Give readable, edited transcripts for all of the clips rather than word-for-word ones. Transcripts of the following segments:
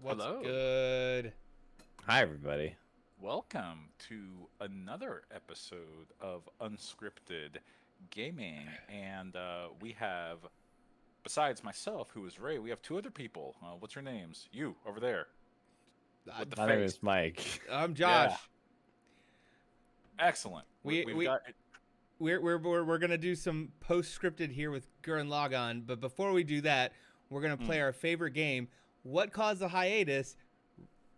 What's Hello. good? Hi, everybody. Welcome to another episode of Unscripted Gaming. And we have, besides myself, who is Ray, we have two other people. What's your names? You, over there, with the My name face. is Mike. I'm Yeah, Josh. excellent. We We've we got. we're gonna do some post scripted here with Gurren Lagann, but before we do that, we're gonna play our favorite game. What caused the hiatus?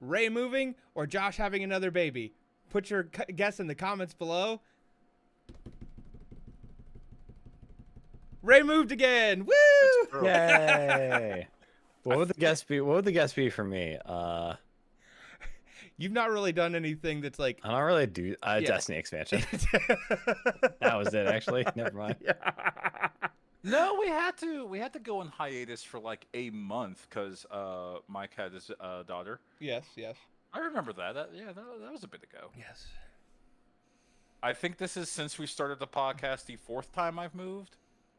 Ray moving or Josh having another baby? Put your guess in the comments below. Ray moved again. Woo! Yay! What would the guess be? What would the guess be for me? You've not really done anything that's like. I don't really do Destiny expansion. That was it, actually. Never mind. Yeah. No, we had to go on hiatus for like a month because Mike had his daughter. Yes. I remember that. That was a bit ago. Yes. I think this is since we started the podcast the fourth time I've moved,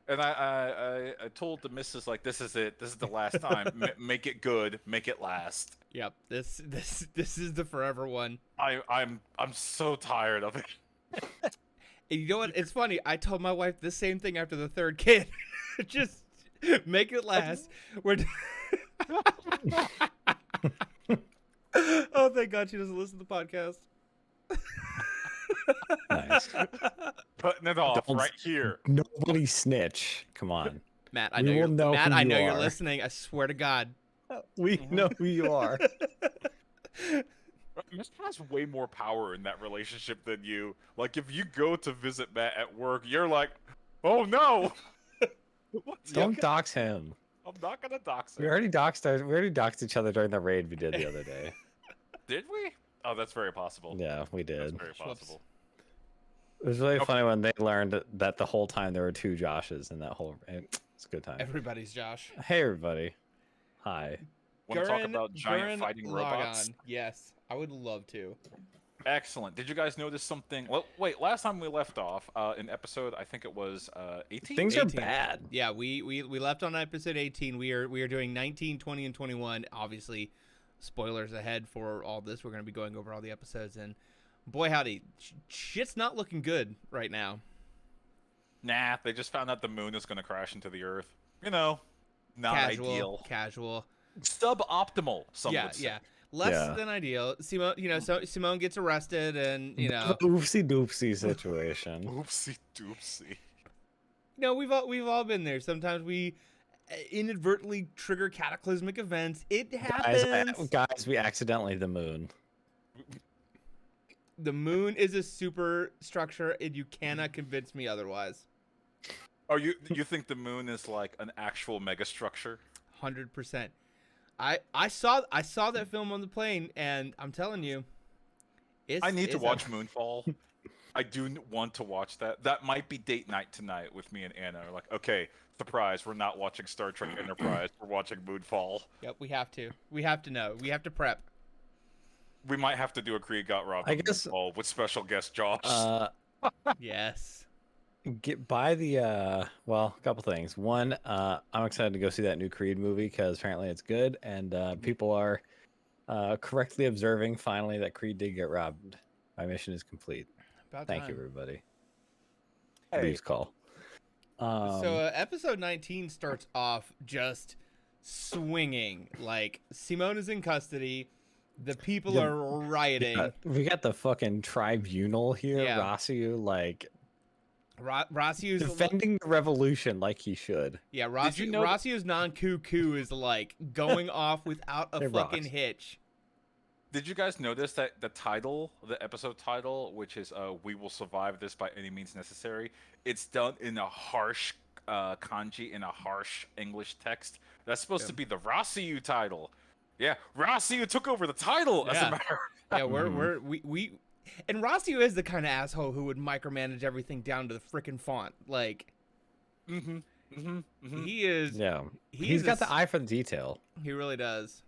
and I told the missus like this is it. This is the last time. Make it good. Make it last. Yep. This is the forever one. I'm so tired of it. And you know what? It's funny. I told my wife the same thing after the third kid. Just make it last. We're. Oh, thank God she doesn't listen to the podcast. Nice. Putting it off Don't- right here. Nobody snitch. Come on. Matt, I We know will you're know Matt. who I you know you're are. listening. I swear to God. We know who you are. Miss has way more power in that relationship than you. Like if you go to visit Matt at work, you're like, oh no. What's Don't okay? dox him. I'm not gonna dox him. We already doxed each other during the raid we did the other day. Did we? Oh, that's very possible. Yeah, we That's did. very possible. It was really Okay. funny when they learned that the whole time there were two Joshes in that whole. It's a good time. Everybody's Josh. Hey, everybody. Hi. Want to talk Gurren- about giant Gurren fighting robots? Lagann. Yes, I would love to. Excellent. Did you guys notice something? Well, wait. Last time we left off in episode, I think it was 18. Things are 18. bad. Yeah, we left on episode 18. We are doing 19, 20, and 21. Obviously, spoilers ahead for all this. We're going to be going over all the episodes, and boy howdy, shit's not looking good right now. Nah, they just found out the moon is going to crash into the Earth. You know, not ideal. Casual. Suboptimal. Some Yeah, would say. yeah. Less Yeah. than ideal. Simone, so Simone gets arrested, and Oopsie doopsie situation. Oopsie doopsie. we've all been there. Sometimes we inadvertently trigger cataclysmic events. It happens. Guys, we accidentally the moon. The moon is a super structure, and you cannot convince me otherwise. Oh, you think the moon is like an actual megastructure? 100%. I saw that film on the plane, and I'm telling you, I need to it's watch Moonfall. I do want to watch that. That might be date night tonight with me and Anna. We're like, okay, surprise, we're not watching Star Trek Enterprise. We're watching Moonfall. Yep, we have to. We have to know. We have to prep. We might have to do a Creed Got Robbed I guess- Moonfall with special guest Josh. Yes. Get by the well, a couple things. One, I'm excited to go see that new Creed movie because apparently it's good, and people are correctly observing finally that Creed did get robbed. My mission is complete. About Thank time. you, everybody. Hey. Please call. So episode 19 starts off just swinging. Like Simone is in custody. The people Yeah. are rioting. We got the fucking tribunal here, Yeah. Rossiu, like Rossiu's defending the revolution like he should. yeah. Did you know that- Rossiu's non-cuckoo is like going off without a It fucking rocks. hitch. Did you guys notice that the title, the episode title, which is "We will survive this by any means necessary," it's done in a harsh kanji, in a harsh English text. That's supposed to be the Rossiu title. Yeah, Rossiu took over the title. As Yeah. a matter. Yeah, we and Rossiu is the kind of asshole who would micromanage everything down to the freaking font. Like he is. Yeah, He's he's a got the s- eye for the detail. He really does.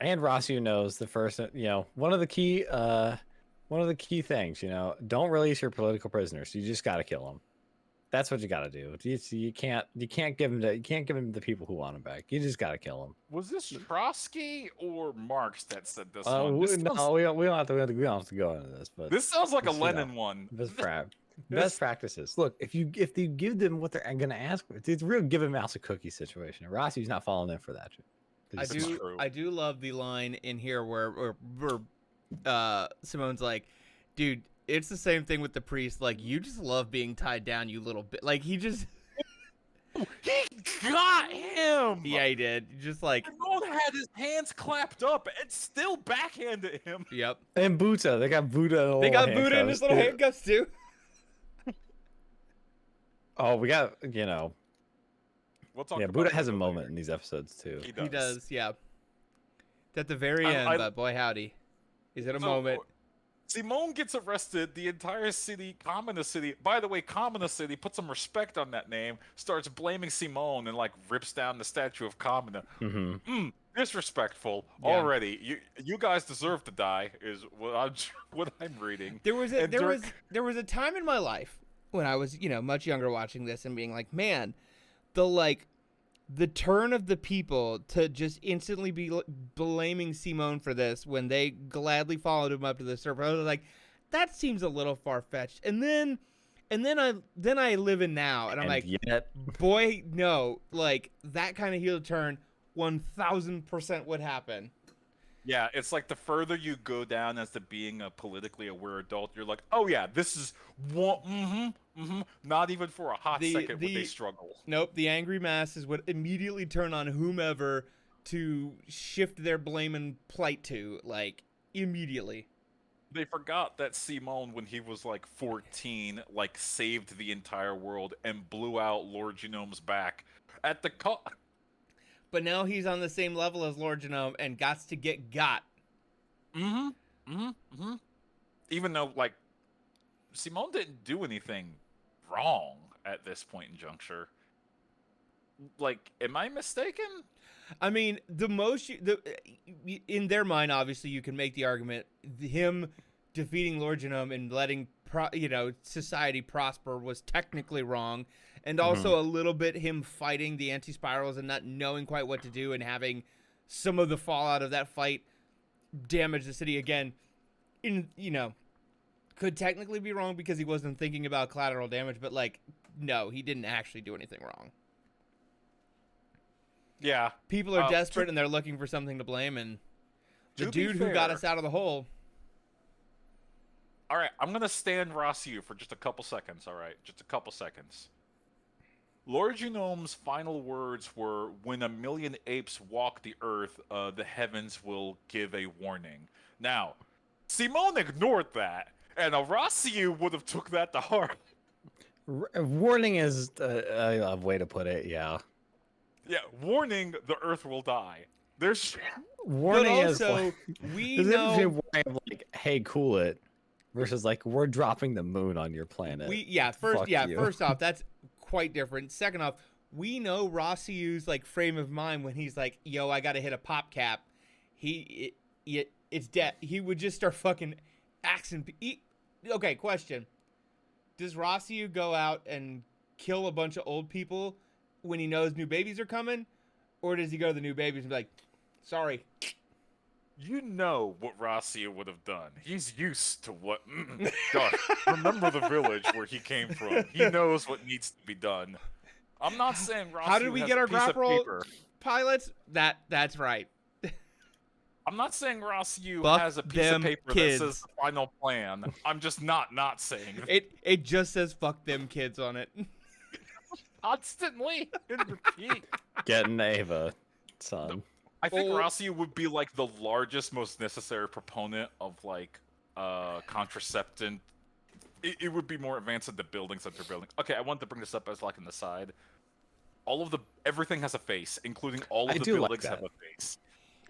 And Rossiu knows the first, one of the key things, don't release your political prisoners. You just got to kill them. That's what you got to do. You can't give him the people who want him back. You just got to kill him. Was this Trotsky or Marx that said this one? No, we don't have to go into this, but This sounds like a just, you know, Lenin one. best practices. Look, if they give them what they're going to ask for, it's a real give a mouse a cookie situation. And Rossi's not falling in for that. I do love the line in here where Simone's like, dude, it's the same thing with the priest. Like, you just love being tied down, you little bit. Like, he just. He got him. Yeah, he did. Just like. Simone had his hands clapped up and still backhanded him. Yep. And Buddha, they got Buddha. They got Buddha in his little handcuffs too. Oh, we got, you know. We'll talk yeah, about Buddha it has a later. moment in these episodes too. He does, yeah. It's at the very end, but boy howdy. He's at a moment. Simone gets arrested. The entire city, Communist City. By the way, Communist City, put some respect on that name. Starts blaming Simone and like rips down the statue of Comuna. Disrespectful already. You guys deserve to die. Is what I'm reading. There was a time in my life when I was much younger watching this and being like, man, the turn of the people to just instantly be blaming Simone for this when they gladly followed him up to the surface. I was like, that seems a little far fetched. And then I live in now, and I'm like, boy, no, like that kind of heel turn, 1000% would happen. Yeah, it's like the further you go down as to being a politically aware adult, you're like, oh yeah, this is one. Not even for a hot second would they struggle. Nope, the angry masses would immediately turn on whomever to shift their blame and plight to, like, immediately. They forgot that Simone, when he was like 14, like saved the entire world and blew out Lord Genome's back at the But now he's on the same level as Lord Genome and got to get got. Even though, like, Simone didn't do anything wrong at this point in juncture. Like, am I mistaken? I mean, in their mind, obviously, you can make the argument him defeating Lord Genome and letting society prosper was technically wrong, and also a little bit him fighting the anti-spirals and not knowing quite what to do and having some of the fallout of that fight damage the city again. Could technically be wrong because he wasn't thinking about collateral damage, but like, no, he didn't actually do anything wrong. Yeah. People are desperate and they're looking for something to blame, and the dude who got us out of the hole. All right, I'm going to stand Rossiu for just a couple seconds, all right? Just a couple seconds. Lord Genome's final words were, when 1 million apes walk the earth, the heavens will give a warning. Now, Simone ignored that, and Rossiu would have took that to heart. Warning is a way to put it, yeah. Yeah, warning, the earth will die. There's warning but also, is like, we know warning of like, hey, cool it, versus like, we're dropping the moon on your planet. First off, that's quite different. Second off, we know Rossiu's like frame of mind when he's like, yo, I gotta hit a pop cap. It's dead. He would just start fucking axing. Okay, question. Does Rossiu go out and kill a bunch of old people when he knows new babies are coming? Or does he go to the new babies and be like, sorry? You know what Rossiu would have done. He's used to what... God, remember the village where he came from. He knows what needs to be done. I'm not saying Rossiu How did we has get a our piece drop of roll paper. pilots? That's right. I'm not saying Rossiu Fuck has a piece of them paper kids. that says the final plan. I'm just not saying it just says fuck them kids on it. Constantly in repeat. Getting Ava, son. I think Rossiu would be like the largest, most necessary proponent of like contraceptant. It would be more advanced than the buildings that they're building. Okay, I wanted to bring this up as like an aside. Everything has a face, including all of the buildings have a face.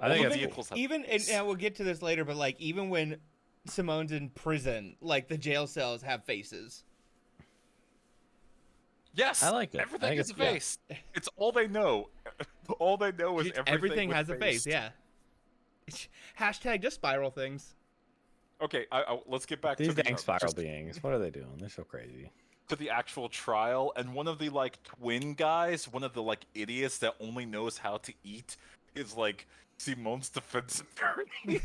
I think and we'll get to this later, but like even when Simone's in prison, like the jail cells have faces. Yes, I like it. Everything has a face. Yeah. It's all they know. All they know is everything has a face. Yeah. Hashtag just spiral things. Okay, let's get back to these dang spiral beings. What are they doing? They're so crazy. to the actual trial, and one of the like twin guys, one of the like idiots that only knows how to eat, is like Simone's defense attorney,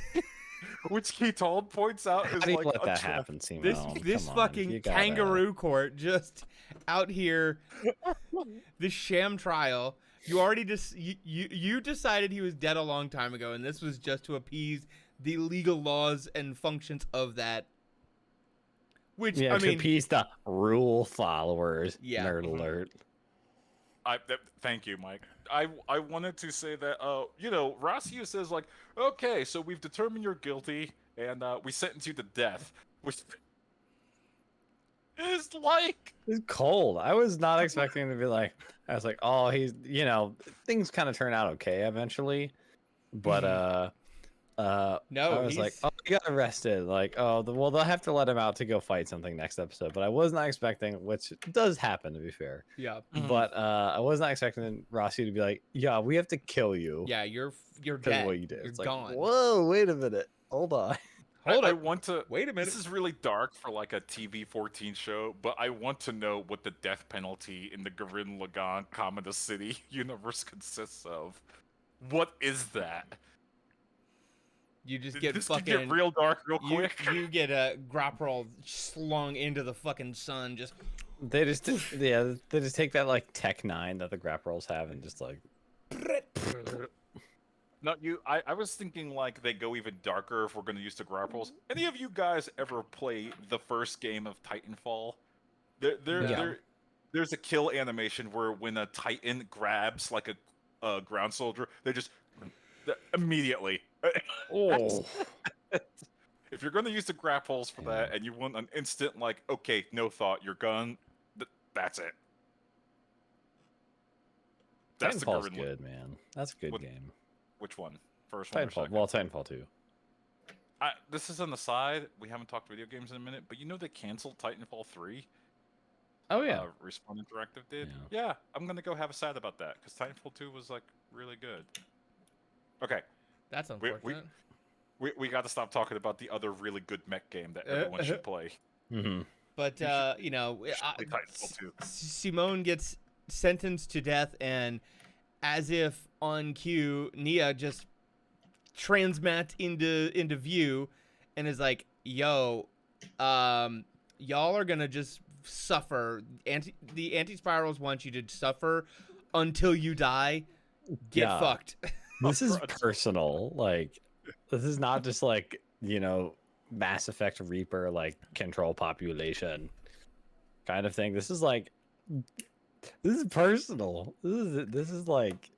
which Keaton points out How is do you like let a that trap. happen, This Simone? this Come on, fucking you gotta- kangaroo court just out here, this sham trial. You already you decided he was dead a long time ago, and this was just to appease the legal laws and functions of that. Which Yeah, I to mean, appease the rule followers. Yeah. Nerd Mhm. alert. Thank you, Mike. I wanted to say that Rossiu says like, okay, so we've determined you're guilty, and we sentence you to death, which is like It's cold. I was not expecting to be like. I was like, oh, he's. Things kind of turn out okay eventually, but no, I was like, oh, he got arrested. Like, oh, well, they'll have to let him out to go fight something next episode. But I was not expecting, which does happen to be fair. yeah, But I was not expecting Rossi to be like, yeah, we have to kill you. yeah, you're Because dead. of what you did. You're It's like, gone. whoa, wait a minute, hold on. Hold I up. want to. Wait a minute. This is really dark for like a TV-14 show, but I want to know what the death penalty in the Gurren Lagann Commodus City universe consists of. What is that? You just get This fucking could get real dark real you, quick. you get a grop roll slung into the fucking sun. Just They just they just take that like Tech 9 that the grap rolls have and just like No, I was thinking like they go even darker if we're going to use the grapples. Any of you guys ever play the first game of Titanfall? No. There's a kill animation where when a Titan grabs like a ground soldier, they just immediately. oh If you're going to use the grapples for that and you want an instant like, okay, no thought, you're gone, that's it. That's the Titanfall's Gurren. good, man. That's a good What- game. Which one? First one or Titanfall. second? Well, Titanfall 2. This is on the side. We haven't talked video games in a minute, but you know they canceled Titanfall 3? Oh yeah. Respawn Interactive did. Yeah. Yeah, I'm gonna go have a sad about that because Titanfall 2 was like really good. Okay, that's unfortunate. we got to stop talking about the other really good mech game that everyone should play. Mm-hmm. But You should play Titanfall 2. Simone gets sentenced to death, and as if on cue, Nia just transmats into view, and is like, "Yo, y'all are gonna just suffer. The anti-spirals want you to suffer until you die. Get Yeah. fucked." This is personal. Like, this is not just like Mass Effect Reaper like control population kind of thing. This is like this is personal. This is like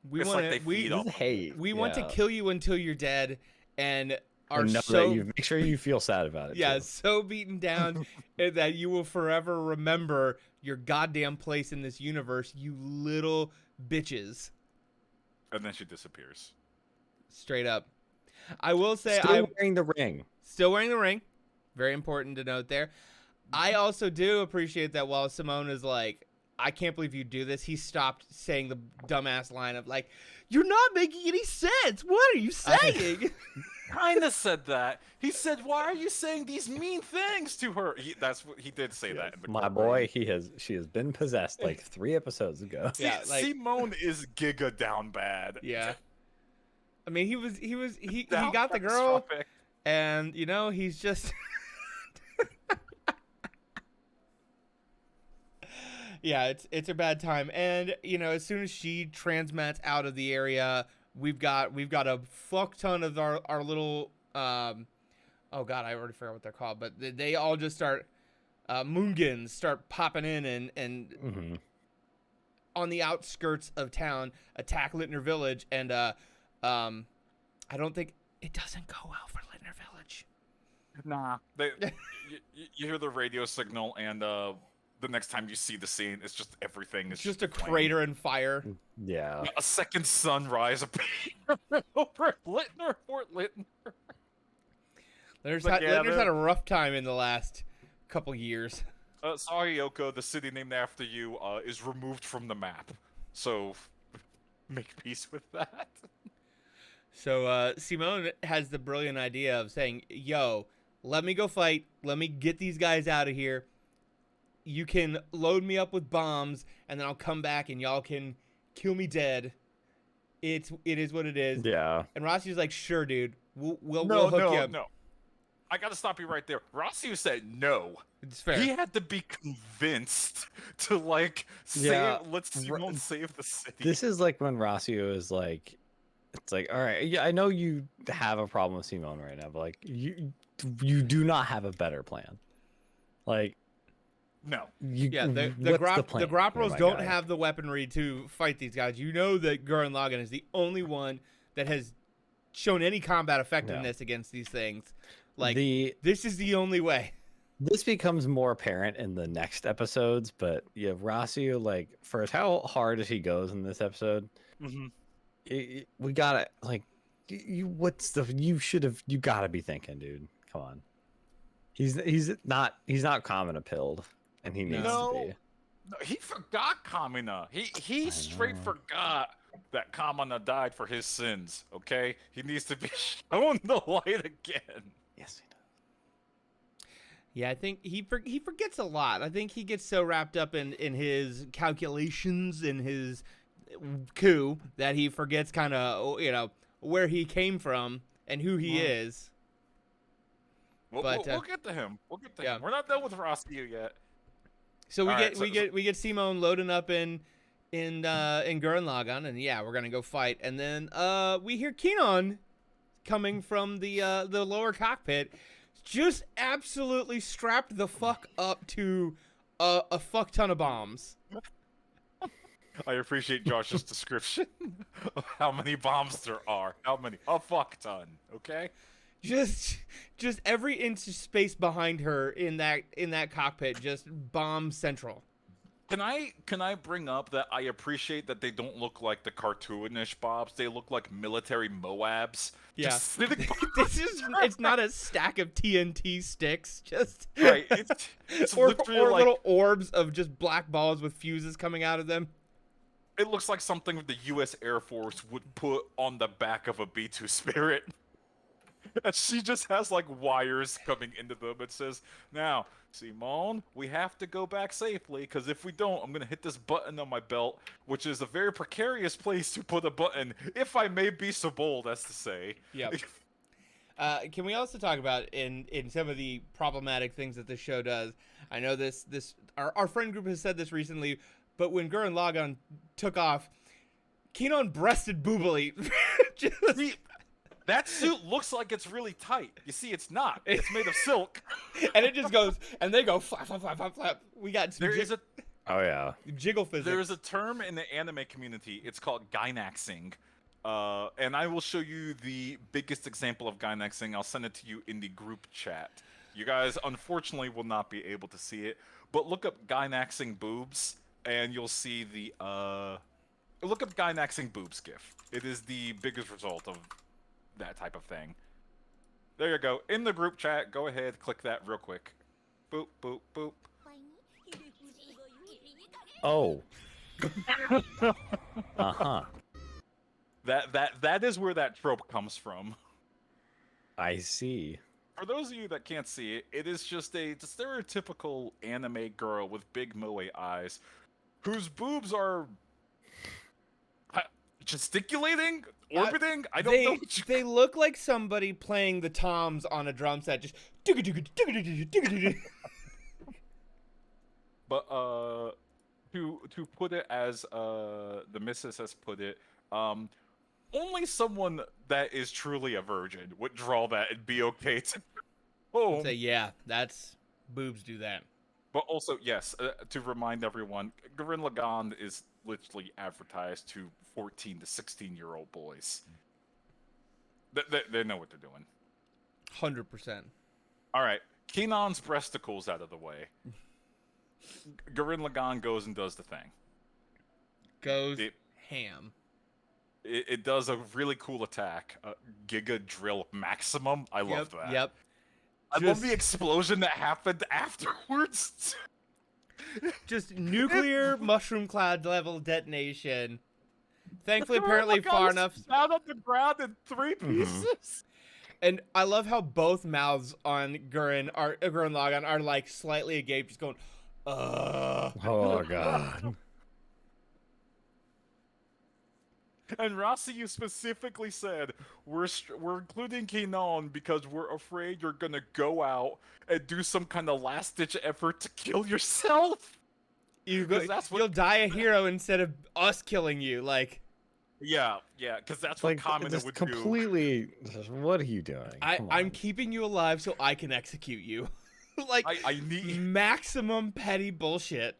We It's want like they to feed this off is hate. we want to Yeah. kill you until you're dead, and are And know so that you make sure you feel sad about it. yeah, too. so beaten down that you will forever remember your goddamn place in this universe, you little bitches. And then she disappears. Straight up. I will say Still I'm wearing the ring. still wearing the ring. Very important to note there. I also do appreciate that while Simone is like, I can't believe you do this, he stopped saying the dumbass line of like, you're not making any sense. What are you saying? Kinda said that. He said, "Why are you saying these mean things to her?" That's what he did say that. In the My courtroom. boy, she has been possessed like 3 episodes ago. Yeah, like- Simone is giga down bad. Yeah. I mean, he Down got the girl, catastrophic. and he's just yeah, it's a bad time. And as soon as she transmats out of the area, we've got a fuck ton of our little oh god, I already forgot what they're called, but they all just start Moongans start popping in and Mm-hmm. on the outskirts of town attack Littner Village, and I don't think it doesn't go well for Littner Village. Nah. You hear the radio signal, and the next time you see the scene, it's just everything is It's just a flames. crater and fire. Yeah. A second sunrise appears over Fort Littner. Littner's But yeah, had a rough time in the last couple years. Sorry, Yoko, the city named after you is removed from the map. So, make peace with that. So Simone has the brilliant idea of saying, "Yo, let me go fight. Let me get these guys out of here. you can load me up with bombs, and then I'll come back and y'all can kill me dead. It is what it is. Yeah. And Rossi's like, sure, dude. We'll No, hook you no, up. no. I gotta stop you right there. Rossiu said no. It's fair. He had to be convinced to like Yeah, save. Let's Simone save the city. This is like when Rossio is like, it's like, all right, yeah, I know you have a problem with Simone right now, but like, you do not have a better plan. Like, no. Yeah, the plan, Grapparos my don't guy? have the weaponry to fight these guys. You know that Gurren Lagann is the only one that has shown any combat effectiveness against these things. Like, this is the only way. This becomes more apparent in the next episodes, but yeah, Rossio, like, first, how hard as he goes in this episode, we gotta, like, you gotta be thinking, dude. Come on. He's not Kamina pilled, and he needs to be. No, he forgot Kamina. He straight forgot that Kamina died for his sins. Okay, he needs to be shown the light again. Yes, he does. Yeah, I think he forgets a lot. I think he gets so wrapped up in his calculations, in his coup, that he forgets kind of, where he came from and who he is. We'll get to him. We'll get to him. We're not done with Rossiu yet. So we get Simone loading up in Gurren Lagann, and yeah, we're gonna go fight. And then we hear Kenon coming from the lower cockpit, just absolutely strapped the fuck up to a fuck ton of bombs. I appreciate Josh's description of how many bombs there are. How many? A fuck ton. Okay. Just every inch of space behind her in that cockpit, just bomb central. Can I bring up that I appreciate that they don't look like the cartoonish bobs? They look like military Moabs. Yeah, just sitting it's not a stack of TNT sticks, just right. It's or literally like little orbs of just black balls with fuses coming out of them. It looks like something the U.S. Air Force would put on the back of a B-2 Spirit. And she just has like wires coming into them. It says, "Now, Simone, we have to go back safely, because if we don't, I'm gonna hit this button on my belt, which is a very precarious place to put a button, if I may be so bold as to say." Yep. Can we also talk about in some of the problematic things that this show does? I know our friend group has said this recently, but when Gurren Lagann took off, Kenon breasted boobily. That suit looks like it's really tight. You see, it's not. It's made of silk. And it just goes, and they go flap, flap, flap, flap, flap. We got some oh yeah, jiggle physics. There is a term in the anime community. It's called gynaxing. And I will show you the biggest example of gynaxing. I'll send it to you in the group chat. You guys, unfortunately, will not be able to see it. But look up gynaxing boobs, and you'll see the... Look up gynaxing boobs gif. It is the biggest result of that type of thing. There you go. In the group chat, go ahead, click that real quick. Boop, boop, boop. Oh. Uh-huh. That is where that trope comes from. I see. For those of you that can't see it, it is just a stereotypical anime girl with big moe eyes, whose boobs are gesticulating, orbiting. I don't know. They look like somebody playing the toms on a drum set, just. But to put it as the missus has put it, only someone that is truly a virgin would draw that and be okay to. Oh. Say yeah, that's boobs do that. But also, yes, to remind everyone, Gurren Lagann is literally advertised to 14 to 16-year-old boys. They know what they're doing. 100%. All right, Kenon's breasticles out of the way. Gurren Lagann goes and does the thing. Ham. It does a really cool attack. Giga Drill Maximum. I love that. Yep. I love the explosion that happened afterwards. Just nuclear mushroom cloud level detonation. Thankfully, apparently far enough. Out on the ground in 3 pieces. And I love how both mouths on Gurren Lagann are like slightly agape, just going, Oh god. And Rossiu specifically said, we're including Kinon because we're afraid you're gonna go out and do some kind of last-ditch effort to kill yourself. That's what. You'll die a hero instead of us killing you. Like, Yeah, because that's what Like Kamina just would do. completely. What are you doing? Come I'm on. keeping you alive so I can execute you. Like, I need. maximum petty bullshit.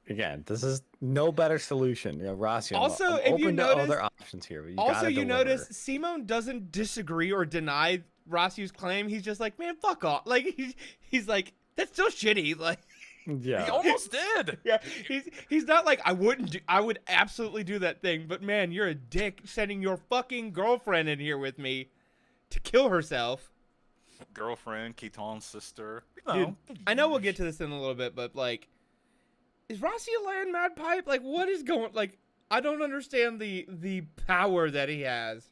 Again, this is no better solution. You know, Rossi, Also, I'm if you open to notice- other options here. But you Also, gotta you deliver. notice Simone doesn't disagree or deny Rossiu's claim. He's just like, man, fuck off. Like, he's like, that's still shitty. Like, Yeah. He almost did. yeah, he's not like, I would absolutely do that thing, but man, you're a dick sending your fucking girlfriend in here with me to kill herself. Girlfriend, Kiton's sister. Dude, I know we'll get to this in a little bit, but like, is Rossi a land mad pipe? Like, what is going? Like, I don't understand the power that he has.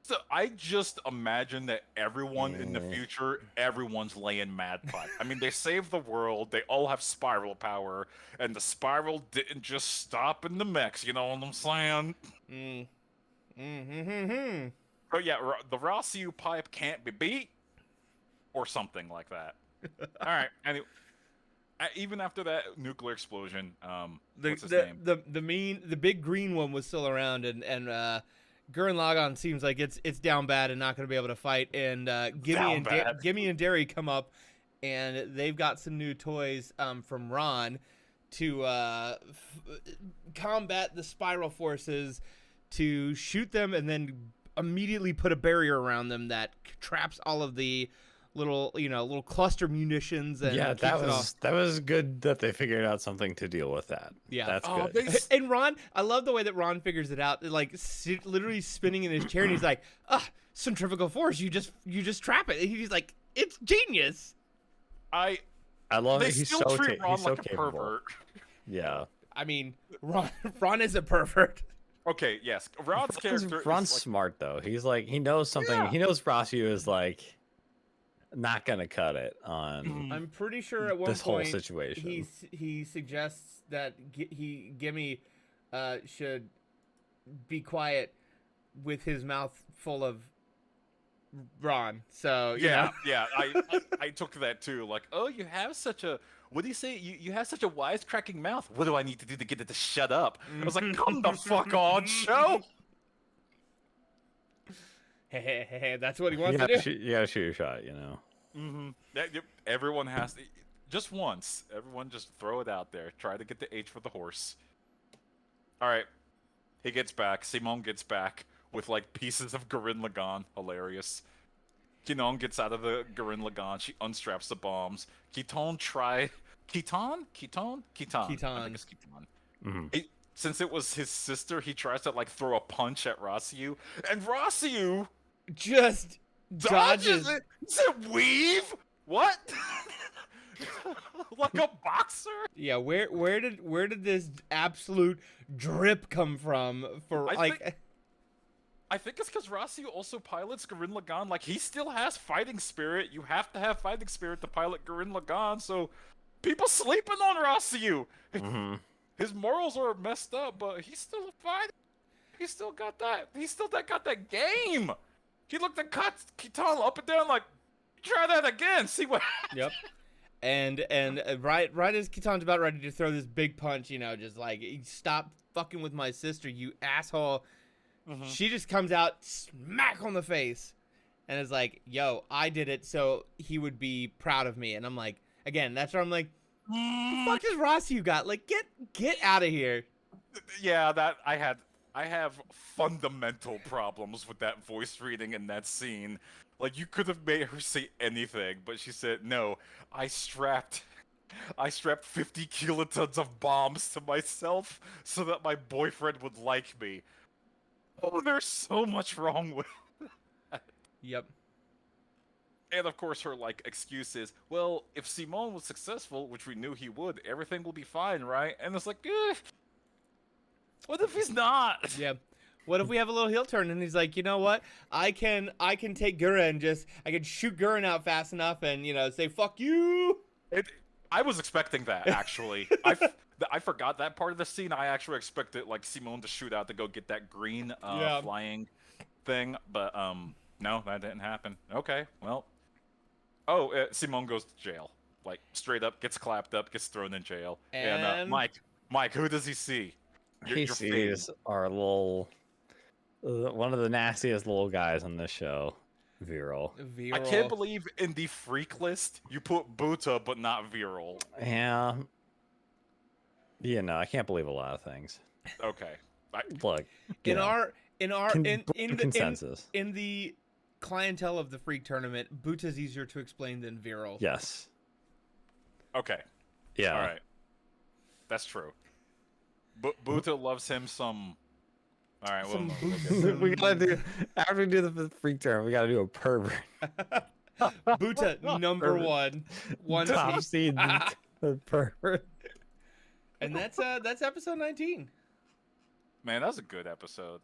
So I just imagine that everyone in the future, everyone's laying mad pipe. I mean, they saved the world. They all have spiral power, and the spiral didn't just stop in the mechs. You know what I'm saying? So yeah, the Rossiu pipe can't be beat, or something like that. All right. Anyway, even after that nuclear explosion, what's his name? The big green one was still around, and Gurren Lagann seems like it's down bad and not going to be able to fight. And Gimme and Derry come up, and they've got some new toys from Ron to combat the spiral forces, to shoot them, and then immediately put a barrier around them that traps all of the little cluster munitions. And Yeah, keeps it off. that was good that they figured out something to deal with that. Yeah. That's Oh, good. And Ron, I love the way that Ron figures it out. Like, literally spinning in his chair, and he's like, centrifugal force. You just trap it. And he's like, it's genius. I love They it. He's still so treat Ron he's so like a capable. pervert. Yeah. I mean, Ron is a pervert. Okay, yes, Ron's character. Ron's is like, smart though. He's like he knows something. Yeah. He knows Rossiu is like not gonna cut it on I'm pretty sure at one this whole point situation. he suggests that Gimme should be quiet with his mouth full of Ron. So you know. yeah. I took that too. Like, oh, you have such a. What do you say? You have such a wisecracking mouth. What do I need to do to get it to shut up? I was like, come the fuck on, show. Hey, that's what he wants you to gotta do. you gotta shoot your shot, you know. Everyone has to, just once. Everyone just throw it out there. Try to get the H for the horse. All right, he gets back. Simone gets back with like pieces of Gurren Lagann. Hilarious. Kinon gets out of the Gurren Lagann. She unstraps the bombs. Kiton. I think it's Kiton. Since it was his sister, he tries to like throw a punch at Rossiu, and Rossiu Just dodges. it. Is it weave? What? Like a boxer? Yeah, where did this absolute drip come from? I think it's because Rossiu also pilots Gurren Lagann. Like, he still has fighting spirit. You have to have fighting spirit to pilot Gurren Lagann, so people sleeping on Rossiu. His morals are messed up, but he's still a fighter. He still got that. He still got that game. He looked at Kitan up and down like, try that again. See what happens. Yep. And right as Kitan's about ready to throw this big punch, just like, stop fucking with my sister, you asshole. She just comes out, smack on the face, and is like, yo, I did it, so he would be proud of me. And I'm like, again, that's where I'm like, the fuck does Rossiu got? Like, get out of here. Yeah, that I have fundamental problems with that voice reading in that scene. Like, you could have made her say anything, but she said, no, I strapped 50 kilotons of bombs to myself so that my boyfriend would like me. Oh, there's so much wrong with that. Yep. And of course her, like, excuse is, well, if Simone was successful, which we knew he would, everything will be fine, right? And it's like, what if he's not? Yeah. What if we have a little heel turn and he's like, you know what? I can take Gurren, I can shoot Gurren out fast enough and, say, fuck you. I was expecting that actually. I forgot that part of the scene. I actually expected like Simone to shoot out to go get that green Yeah. flying thing, but no, that didn't happen. Okay, well, oh, Simone goes to jail, like straight up gets clapped up, gets thrown in jail, and And Mike, who does he see? He Your fate. sees our little one of the nastiest little guys on this show, Viral. I can't Viral. believe in the freak list you put Buta but not Viral. Yeah. Yeah, no, I can't believe a lot of things. Okay. Look, In our in the consensus. in the clientele of the freak tournament, Buta's easier to explain than Viral. Yes. Okay. Yeah. All right. That's true. Buta loves him some. All right. Some well, We gotta do after we do the freak term, we gotta do a pervert. Buta number Pervert. one Top seed. seed the pervert. And that's episode 19. Man, that was a good episode.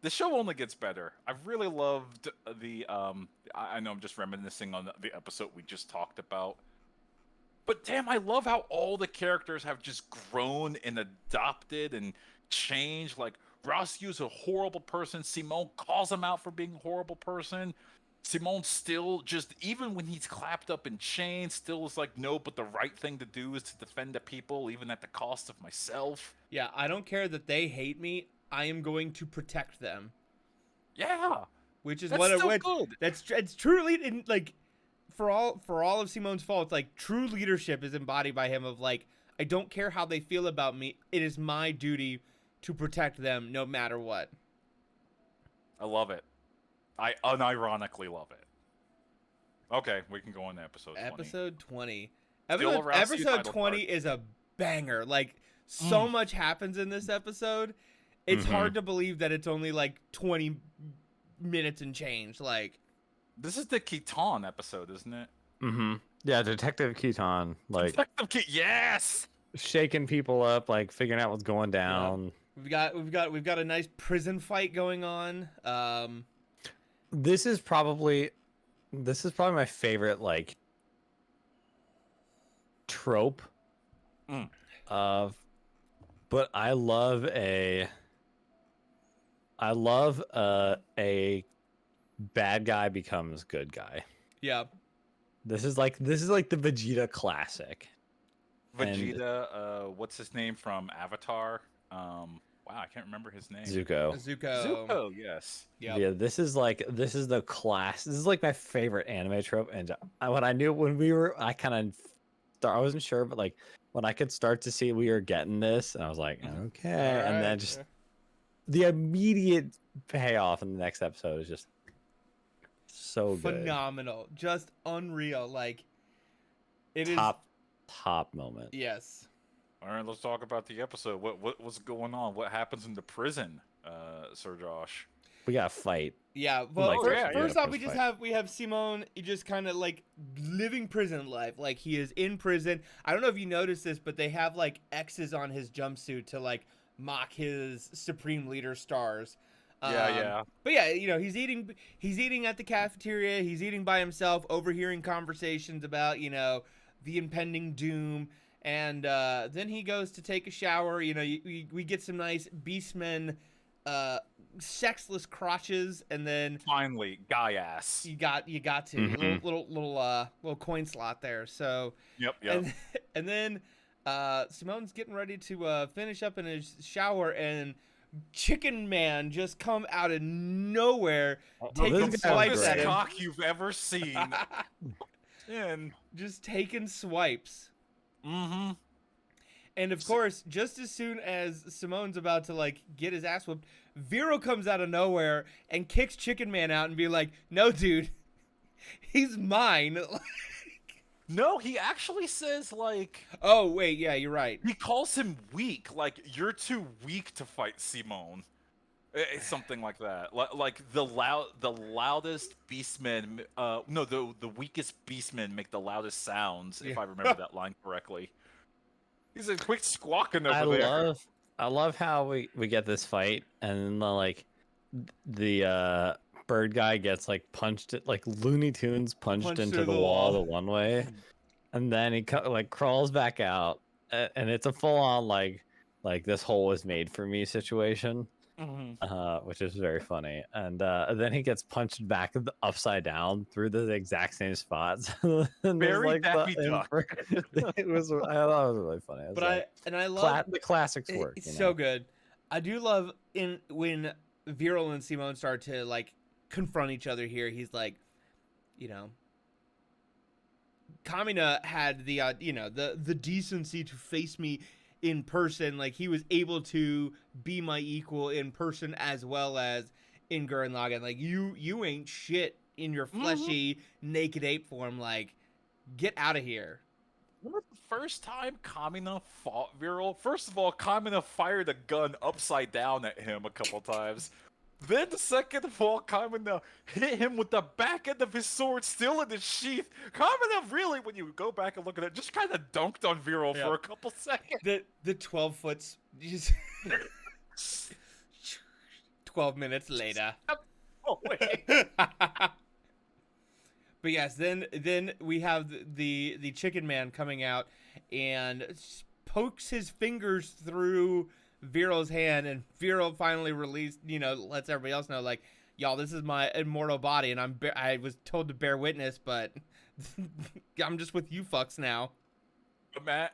The show only gets better. I really loved the I know I'm just reminiscing on the episode we just talked about. But damn, I love how all the characters have just grown and adopted and changed. Like Rossiu's a horrible person. Simone calls him out for being a horrible person. Simone still just, even when he's clapped up in chains, still is like, no, but the right thing to do is to defend the people, even at the cost of myself. Yeah, I don't care that they hate me. I am going to protect them. Yeah, Which is that's what still it good. it's truly in like for all of Simone's faults, like true leadership is embodied by him of like, I don't care how they feel about me. It is my duty to protect them no matter what. I love it. I unironically love it. Okay, we can go on to episode 20. Episode 20. Still a Rousey Episode title 20 card. is a banger. Like, so much happens in this episode. It's hard to believe that it's only like 20 minutes and change. Like, This is the Keaton episode, isn't it? Mm-hmm. Yeah, Detective Keaton, like Yes. shaking people up, like figuring out what's going down. we've got a nice prison fight going on. This is probably my favorite like trope of, but I love a bad guy becomes good guy. Yeah. This is like the Vegeta classic. Vegeta, what's his name from Avatar? Wow, I can't remember his name. Zuko. Zuko, yes. Yep. Yeah, this is the class. This is like my favorite anime trope. And when I wasn't sure, but like when I could start to see we were getting this, and I was like, okay. And then just the immediate payoff in the next episode is just so good. Phenomenal. Just unreal. Like, it is top moment. Yes. All right, let's talk about the episode. What's going on? What happens in the prison, Sir Josh? We got to fight. Yeah, well, Like, first yeah, off, we have Simone just kind of like living prison life. Like, he is in prison. I don't know if you noticed this, but they have like X's on his jumpsuit to like mock his Supreme Leader stars. Yeah. But yeah, you know, he's eating at the cafeteria. He's eating by himself, overhearing conversations about, you know, the impending doom. And then he goes to take a shower. You know, we get some nice Beastmen sexless crotches, and then Finally, guy ass. you got to little coin slot there. So Yep. and then Simone's getting ready to finish up in his shower, and Chicken Man just come out of nowhere, taking this guy's swipes at great. him, cock you've ever seen. And just taking swipes. mm-hmm. And of course, just as soon as Simone's about to like get his ass whooped, Vero comes out of nowhere and kicks Chicken Man out and be like, "No, dude, he's mine." No, he actually says like Oh wait, yeah, you're right. he calls him weak. Like you're too weak to fight Simone. It's something like that. Like the loudest beastmen. No, the weakest beastmen make the loudest sounds. If Yeah. I remember that line correctly. He's a quick squawking over there. I love how we get this fight, and like the bird guy gets like punched, like Looney Tunes punched into through the the wall wall. the one way, and then he like crawls back out, and it's a full on like this hole was made for me situation, which is very funny. And then he gets punched back upside down through the exact same spots. And there's, Very like Daffy Duck. it was I thought it was really funny. I was But like, I love the classics work. it's you so know? good. I do love in when Viral and Simone start to like confront each other here. He's like, you know, Kamina had the the decency to face me in person. Like he was able to be my equal in person as well as in Gurren Lagann. Like you ain't shit in your fleshy naked ape form. Like get out of here. Remember the first time Kamina fought Viral? First of all, Kamina fired a gun upside down at him a couple times. Then the second of all, Kamina hit him with the back end of his sword still in his sheath. Kamina really, when you go back and look at it, just kind of dunked on Viral for a couple seconds. The 12 foot just 12 minutes later. Oh, wait. But yes, then we have the chicken man coming out and pokes his fingers through Viral's hand, and Viral finally lets everybody else know, like, y'all, this is my immortal body, and I was told to bear witness, but I'm just with you fucks now.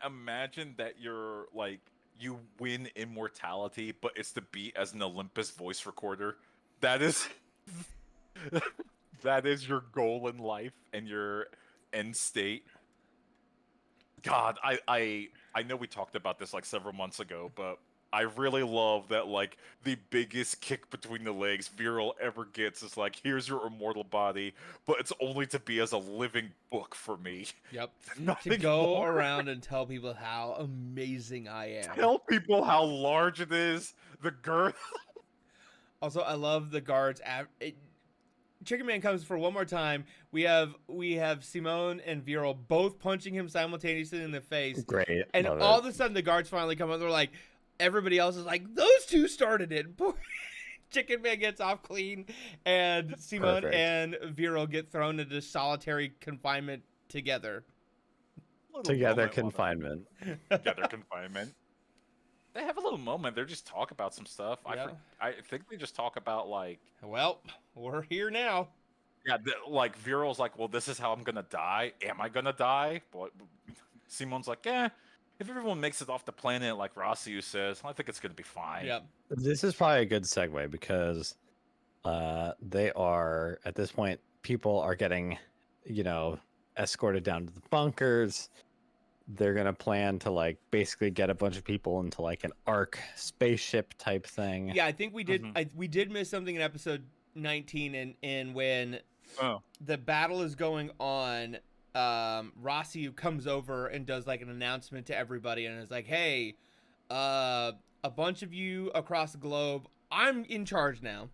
Imagine that you're like you win immortality, but it's to be as an Olympus voice recorder. That is that is your goal in life and your end state. God, I know we talked about this like several months ago, but I really love that like the biggest kick between the legs Viral ever gets is like, here's your immortal body, but it's only to be as a living book for me. Yep. Nothing To go more. around and tell people how amazing I am. Tell people how large it is, the girth. Also, I love the guards. Chicken Man comes for one more time. We have Simone and Viral both punching him simultaneously in the face. Great. And Love all it. of a sudden, the guards finally come up. They're like, everybody else is like, those two started it. Chicken Man gets off clean, and Simone Perfect. and Viral get thrown into solitary confinement together. Together confinement. Together confinement. They have a little moment. They just talk about some stuff. Yeah. I think they just talk about like, Well, we're here now. yeah, like Viral's like, well, this is how I'm gonna die. Am I gonna die? But Simone's like, yeah. If everyone makes it off the planet, like Rossiu says, I think it's gonna be fine. Yep. This is probably a good segue because they are at this point, people are getting, escorted down to the bunkers. They're gonna plan to like basically get a bunch of people into like an Ark spaceship type thing. Yeah, I think we did. We did miss something in episode 19, and when the battle is going on, Rossiu comes over and does like an announcement to everybody, and is like, "Hey, a bunch of you across the globe, I'm in charge now.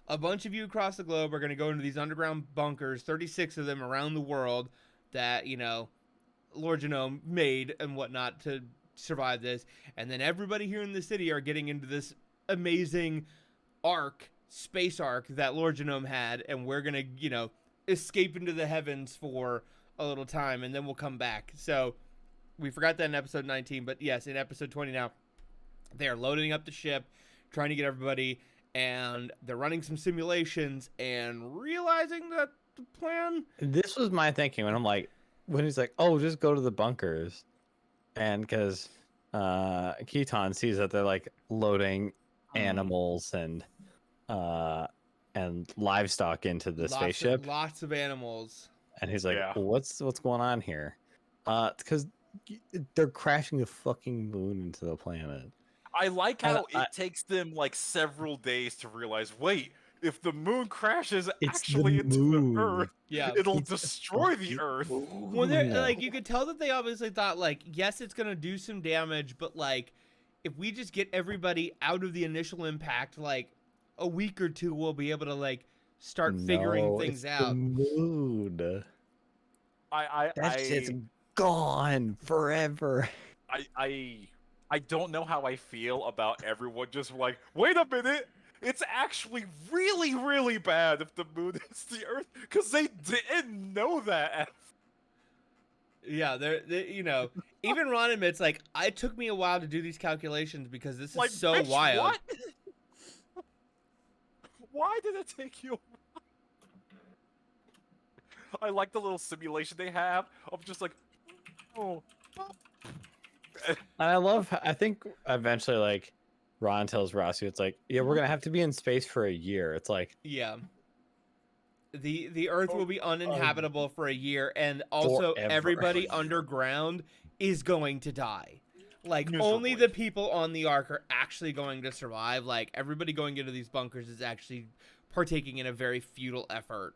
A bunch of you across the globe are gonna go into these underground bunkers, 36 of them around the world, that Lord Genome made and whatnot to survive this, and then everybody here in the city are getting into this amazing space arc that Lord Genome had, and we're gonna escape into the heavens for a little time, and then we'll come back." So we forgot that in episode 19, but yes, in episode 20 now, they are loading up the ship, trying to get everybody, and they're running some simulations and realizing that the plan. This was my thinking when when he's like, "Oh, just go to the bunkers," and because Keaton sees that they're like loading animals and livestock into the spaceship, Lots of animals. and he's like, Yeah. "What's going on here?" Because they're crashing the fucking moon into the planet. I like how it takes them like several days to realize, wait, if the moon crashes It's actually the into moon. the Earth, Yeah. it'll It's the destroy the fucking Earth. Well, they're No. like, you could tell that they obviously thought like, yes, it's gonna do some damage, but like, if we just get everybody out of the initial impact, like a week or two, we'll be able to like start figuring No, things it's out. The moon. I That shit's gone forever. I don't know how I feel about everyone just like, wait a minute, it's actually really, really bad if the moon hits the Earth, because they didn't know that. Yeah, you know, even Ron admits, like, it took me a while to do these calculations because this is Like, so bitch, wild. what? Why did it take you? I like the little simulation they have of just like, oh. I think eventually, like, Ron tells Rossi, it's like, yeah, we're gonna have to be in space for a year. It's like, Yeah. The Earth will be uh, uninhabitable for a year, and also forever. everybody underground is going to die. Like, only Miserably. the people on the Ark are actually going to survive. Like, everybody going into these bunkers is actually partaking in a very futile effort.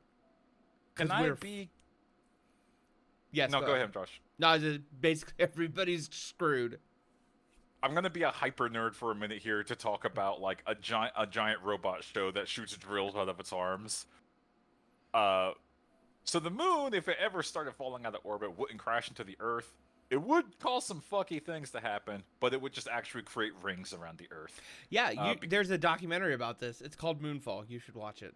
Can I be? Yes. No, go ahead, Josh. No, just basically everybody's screwed. I'm gonna be a hyper nerd for a minute here to talk about like a giant robot show that shoots drills out of its arms. So the moon, if it ever started falling out of orbit, wouldn't crash into the Earth. It would cause some fucky things to happen, but it would just actually create rings around the Earth. Yeah, there's a documentary about this. It's called Moonfall. You should watch it.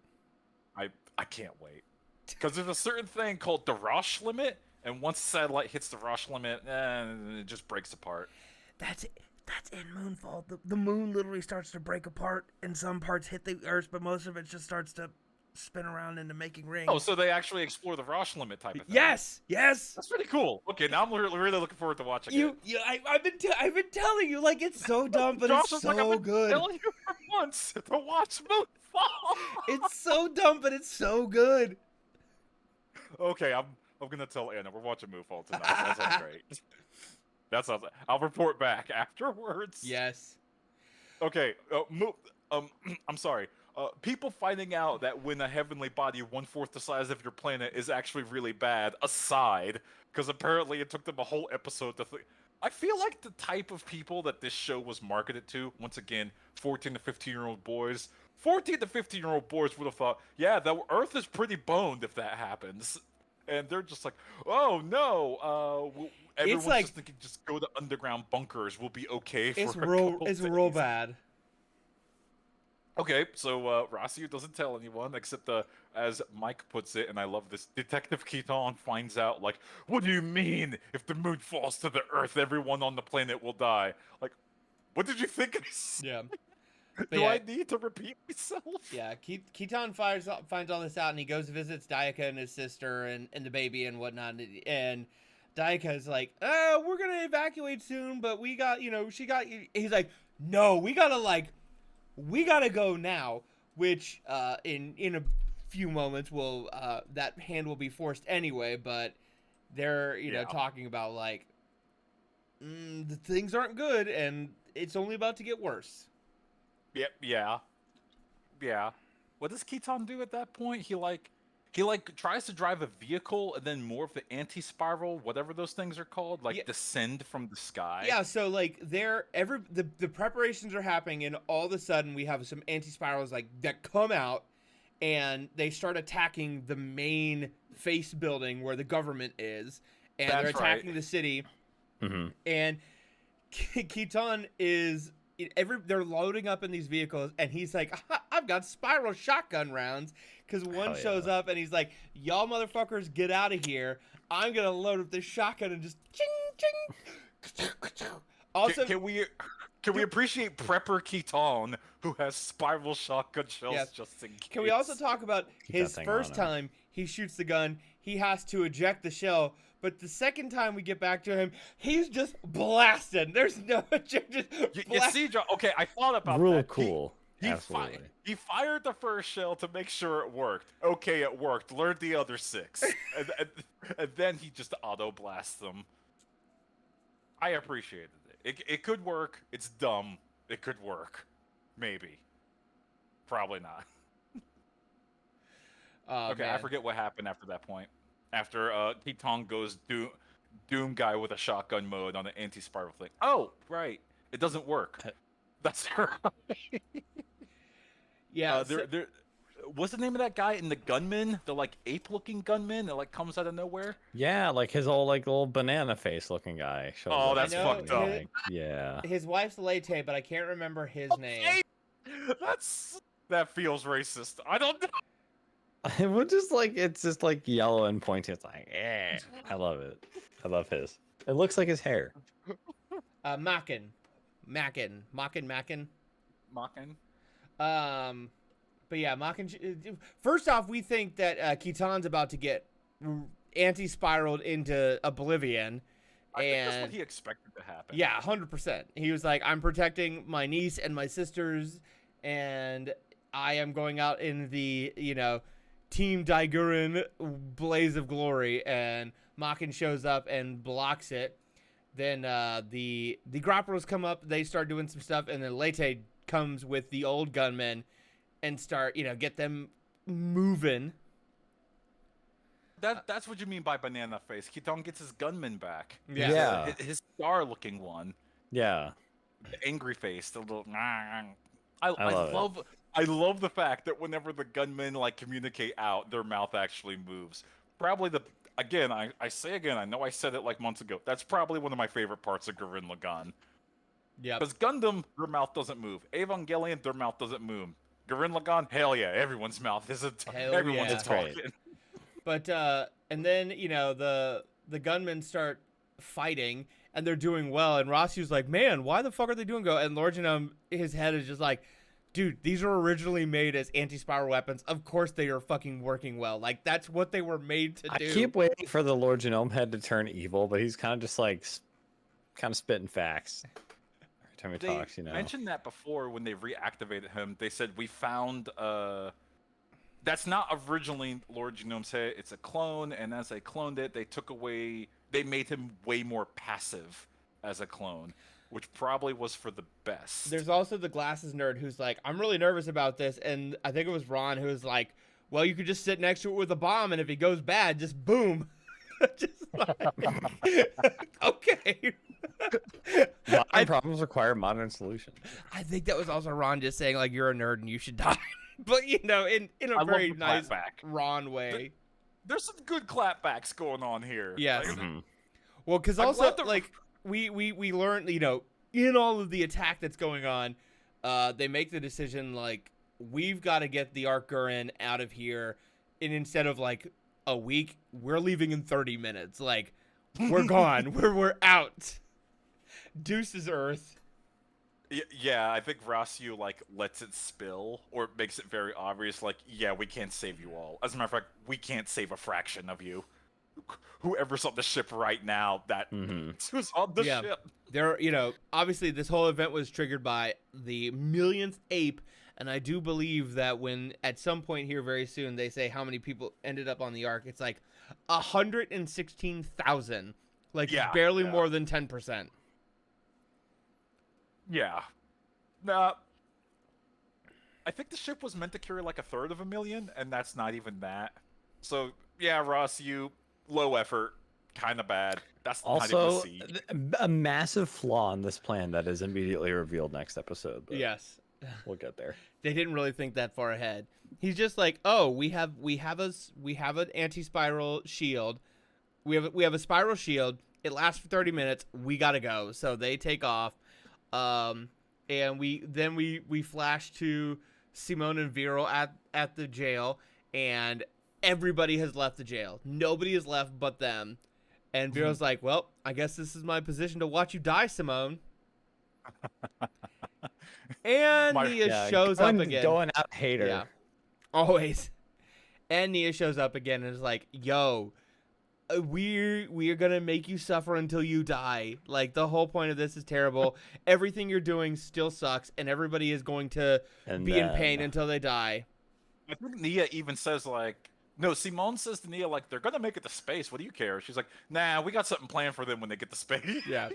I can't wait. Because there's a certain thing called the Roche limit, and once the satellite hits the Roche limit, it just breaks apart. That's in Moonfall. The moon literally starts to break apart, and some parts hit the Earth, but most of it just starts to spin around into making rings. Oh, so they actually explore the Roche limit type of thing. Yes. That's pretty cool. Okay, now I'm really looking forward to watching it. I've been telling you, like, it's so dumb, but Josh it's is like, I've so been good. telling you for months to watch Moonfall. It's so dumb, but it's so good. Okay, I'm gonna tell Anna we're watching Moonfall tonight. That sounds great. That sounds. I'll report back afterwards. Yes. Okay. I'm sorry. People finding out that when a heavenly body 1/4 the size of your planet is actually really bad, aside, because apparently it took them a whole episode to. I feel like the type of people that this show was marketed to, once again, 14 to 15-year-old boys. 14 to 15-year-old boys would have thought, yeah, the Earth is pretty boned if that happens. And they're just like, oh no, everyone's like, just thinking, just go to underground bunkers. We'll be okay for It's a real. couple It's days. real bad. Okay, so Rossio doesn't tell anyone except as Mike puts it, and I love this. Detective Keaton finds out, like, what do you mean? If the moon falls to the Earth, everyone on the planet will die. Like, what did you think? Yeah. Do yeah, I need to repeat myself? Yeah, Keaton finds all this out, and he goes visits Dayaka and his sister and the baby and whatnot. And Dayaka's like, "Oh, we're gonna evacuate soon, but we got, He's like, "No, we gotta go now." Which, in a few moments, will that hand will be forced anyway. But they're talking about like, the things aren't good, and it's only about to get worse. Yeah. What does Keaton do at that point? He tries to drive a vehicle and then more of the anti-spiral, whatever those things are called, descend from the sky. Yeah, so like the preparations are happening, and all of a sudden we have some anti-spirals like that come out, and they start attacking the main face building where the government is, and they're attacking the city. Mm-hmm. And Keaton is they're loading up in these vehicles, and he's like, I've got spiral shotgun rounds, because one shows up and he's like, y'all motherfuckers get out of here, I'm gonna load up this shotgun and just ching ching. Also, can we appreciate Prepper Keaton, who has spiral shotgun shells just in case? Can we also talk about his first time he shoots the gun, he has to eject the shell, but the second time we get back to him, he's just blasting. There's no you see, John, okay, I thought about that. Real cool. Absolutely. He fired the first shell to make sure it worked. Okay, it worked. Learned the other 6. and then he just auto blasts them. I appreciated it. It could work. It's dumb. It could work. Maybe. Probably not. Okay, man. I forget what happened after that point. After Keaton goes Doom guy with a shotgun mode on the anti-spiral thing. Oh, right. It doesn't work. That's right. Yeah. What's the name of that guy in the gunman? The like ape-looking gunman that like comes out of nowhere. Yeah, like his old like little banana face looking guy. Oh, that's fucked up. Yeah. His wife's Leyte, but I can't remember his name. That feels racist. I don't know. It was just like it's just like yellow and pointy. It's like, I love it. I love his. It looks like his hair. Mackin. Mocking. But yeah, Mackin. First off, we think that Kitan's about to get anti-spiraled into oblivion. I think And that's what he expected to happen. yeah, 100%. He was like, I'm protecting my niece and my sisters, and I am going out in the, Team Daiguren blaze of glory. And Machin shows up and blocks it. Then the Grapplers come up, they start doing some stuff, and then Lete comes with the old gunmen and start, get them moving. That's what you mean by banana face. Kiton gets his gunman back. Yeah. His star-looking one. Yeah. The angry face. The little. I love the fact that whenever the gunmen communicate out, their mouth actually moves. Probably I say again. I know I said it months ago. That's probably one of my favorite parts of Gurren Lagann. Yeah. Because Gundam, their mouth doesn't move. Evangelion, their mouth doesn't move. Gurren Lagann, hell yeah, everyone's mouth isn't. Everyone's yeah. talking. But and then the gunmen start fighting and they're doing well, and Rossiu's like, man, why the fuck are they doing go? And Lord Genome, his head is just like, dude, these were originally made as anti-spiral weapons. Of course they are fucking working well. Like, that's what they were made to do. I keep waiting for the Lord Genome head to turn evil, but he's kind of just spitting facts every time he talks. Mentioned that before when they reactivated him. They said we found that's not originally Lord Genome's head. It's a clone, and as they cloned it, they made him way more passive as a clone, which probably was for the best. There's also the glasses nerd who's like, I'm really nervous about this, and I think it was Ron who was like, well, you could just sit next to it with a bomb, and if it goes bad, just boom. Just like, okay. Modern problems require modern solutions. I think that was also Ron just saying, like, you're a nerd and you should die. But, in a very nice Ron way. There's some good clapbacks going on here. Yes. Mm-hmm. Well, because also, we learned, in all of the attack that's going on, they make the decision, we've got to get the Arc Gurren out of here. And instead of, a week, we're leaving in 30 minutes. We're gone. we're out. Deuces Earth. Yeah, I think Rossiu lets it spill, or makes it very obvious. Yeah, we can't save you all. As a matter of fact, we can't save a fraction of you. Whoever's on the ship right now, who's on the ship. There, obviously this whole event was triggered by the millionth ape, and I do believe that when at some point here very soon they say how many people ended up on the Ark, it's 116,000, barely more than 10%. Yeah. I think the ship was meant to carry a third of a million, and that's not even that. So, yeah, Ross, low effort, kind of bad. That's also not even a C. A massive flaw in this plan that is immediately revealed next episode. But yes. We'll get there. They didn't really think that far ahead. He's just like, oh, we have an anti-spiral shield. We have a spiral shield. It lasts for 30 minutes. We gotta go. So they take off. And we flash to Simone and Vero at the jail, and everybody has left the jail. Nobody is left but them. And Vero's like, well, I guess this is my position to watch you die, Simone. And Nia shows up again. Going out hater. Yeah. Always. And Nia shows up again and is like, yo, we're gonna make you suffer until you die. The whole point of this is terrible. Everything you're doing still sucks, and everybody is going to be in pain until they die. I think Nia even says no, Simone says to Nia they're gonna make it to space. What do you care? She's like, nah, we got something planned for them when they get to space. Yeah.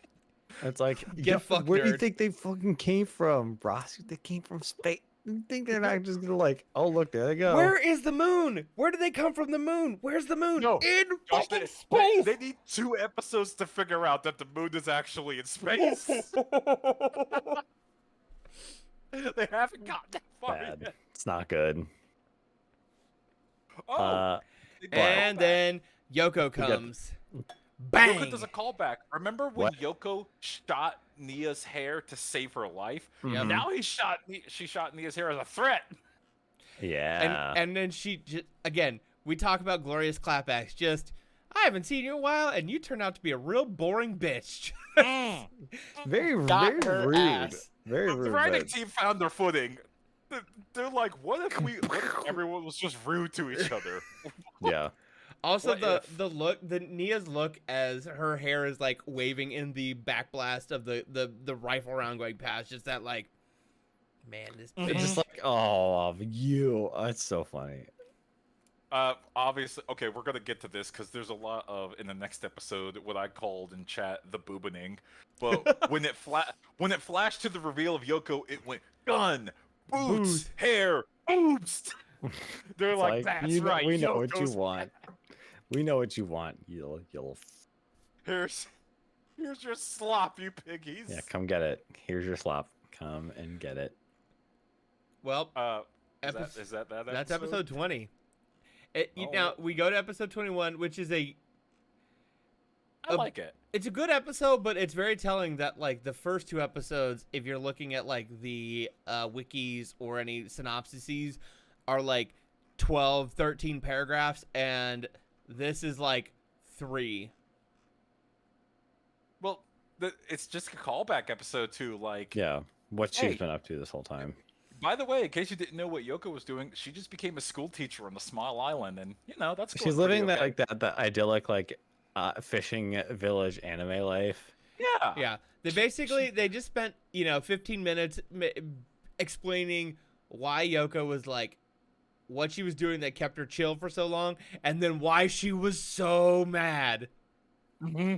It's like, fucked, where do you nerd. think they fucking came from, Ross? They came from space. You think they're not just gonna oh look, there they go. Where is the moon? Where do they come from? The moon? Where's the moon? No, in Josh, fucking space. They need 2 episodes to figure out that the moon is actually in space. They haven't gotten that far Bad. yet. It's not good. Oh, and then Yoko comes. Bang! Yoko does a callback. Remember when Yoko shot Nia's hair to save her life? Mhm. Now she shot Nia's hair as a threat. Yeah. And then she again. We talk about glorious clapbacks. Just I haven't seen you in a while, and you turned out to be a real boring bitch. Very, Got very her rude. ass. Very The rude. writing But team found their footing. They're like, what if everyone was just rude to each other? yeah, Also, What if? the Nia's look as her hair is like waving in the backblast of the rifle round going past, just that like, man, this Mhm. it's bitch. just like, oh, you. It's so funny. Obviously, okay, we're gonna get to this because there's a lot of in the next episode what I called in chat the boobining. But when it flashed to the reveal of Yoko, it went gun, boots, Boots. hair, boobs. They're It's like, like, that's right, we know what you Yoko's want. We know what you want. You'll. here's your slop, you piggies. Yeah, come get it. Here's your slop. Come and get it. Well, Is that episode? that's episode 20. Oh, Now we go to episode 21, which is I like it. it's a good episode, but it's very telling that like the first two episodes, if you're looking at like the wikis or any synopsises, are like 12, 13 paragraphs, and this is like 3. Well, it's just a callback episode too. Like, Yeah, what she's Hey. been up to this whole time. by the way, in case you didn't know what Yoko was doing, she just became a school teacher on the Smile Island, and that's She's going pretty living that okay. like that idyllic like fishing village anime life. Yeah. Yeah, they just spent 15 minutes explaining why Yoko was like what she was doing that kept her chill for so long, and then why she was so mad. Mm-hmm.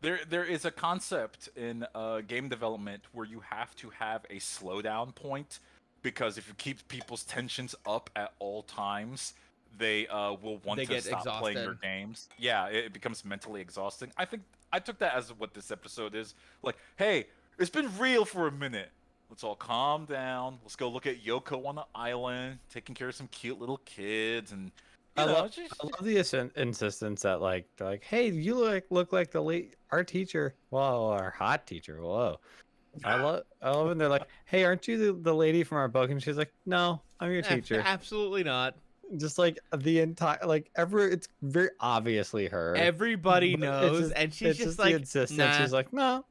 There is a concept in game development where you have to have a slowdown point, because if you keep people's tensions up at all times, they will want They to get stop playing your exhausted. games. Yeah, it becomes mentally exhausting. I think I took that as what this episode is. Like, hey, it's been real for a minute. Let's all calm down. Let's go look at Yoko on the island, taking care of some cute little kids, and I love just the insistence that like they're like, hey, you look like the late our teacher. Whoa, our hot teacher. Whoa. I love when they're like, hey, aren't you the lady from our book? And she's like, no, I'm your teacher. Absolutely not. Just like the entire it's very obviously her. Everybody But knows, it's and she's it's just the like, insistence. nah, She's like, no,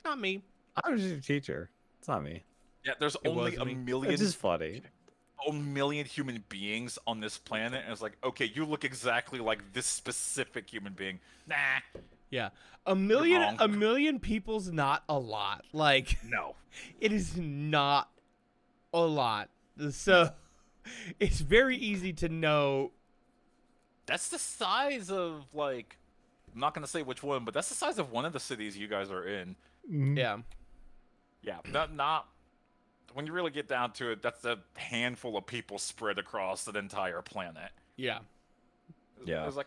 not me. I'm just your teacher. It's not me. yeah. There's It only was a me. million. It's just funny. A million human beings on this planet, and it's like, okay, you look exactly like this specific human being. Nah, Yeah, wrong. a million people's not a lot. Like, no. it is not a lot. So it's very easy to know. That's the size of, like, I'm not gonna say which one, but that's the size of one of the cities you guys are in. Yeah, Yeah, not when you really get down to it, that's a handful of people spread across the entire planet. yeah. Yeah. It's like,